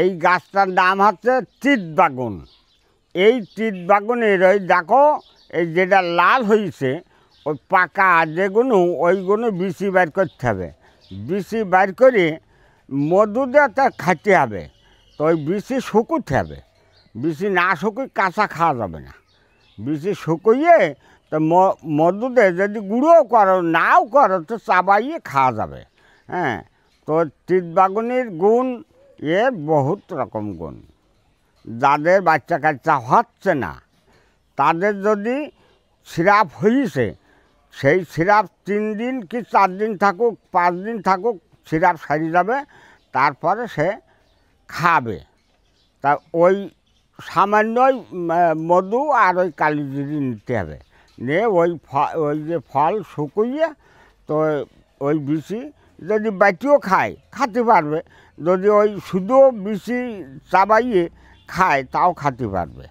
এই গাছটার নাম হচ্ছে চিতবাগুন। এই চিতবাগুনের ওই দেখো এই যেটা লাল হয়েছে ওই পাকা যেগুলো ওইগুলো বিচি বাইর করতে হবে। বিচি বাইর করে মধু দিয়ে তা খাইতে হবে। তো ওই বিচি শুকুতে হবে, বিচি না শুকুই কাঁচা খাওয়া যাবে না। বিচি শুকুইয়ে তো মধু দিয়ে যদি গুঁড়োও করো নাও করো তো চাবাইয়ে খাওয়া যাবে। হ্যাঁ, তো চিতবাগুনির গুণ এর বহুত রকম গুণ। যাদের বাচ্চা কাচ্চা হচ্ছে না তাদের যদি সিরাপ হয়েছে সেই সিরাপ 3 দিন কি 4 দিন থাকুক 5 দিন থাকুক সিরাপ সারি যাবে, তারপরে সে খাবে। তা ওই সামান্যই মধু আর ওই কালিজিরি নিতে হবে, নিয়ে ওই যে ফল শুকুইয়ে তো ওই বিচি যদি বাটিও খায় খেতে পারবে, যদি ওই শুধু বিচি চাবাইয়ে খায় তাও খেতে পারবে।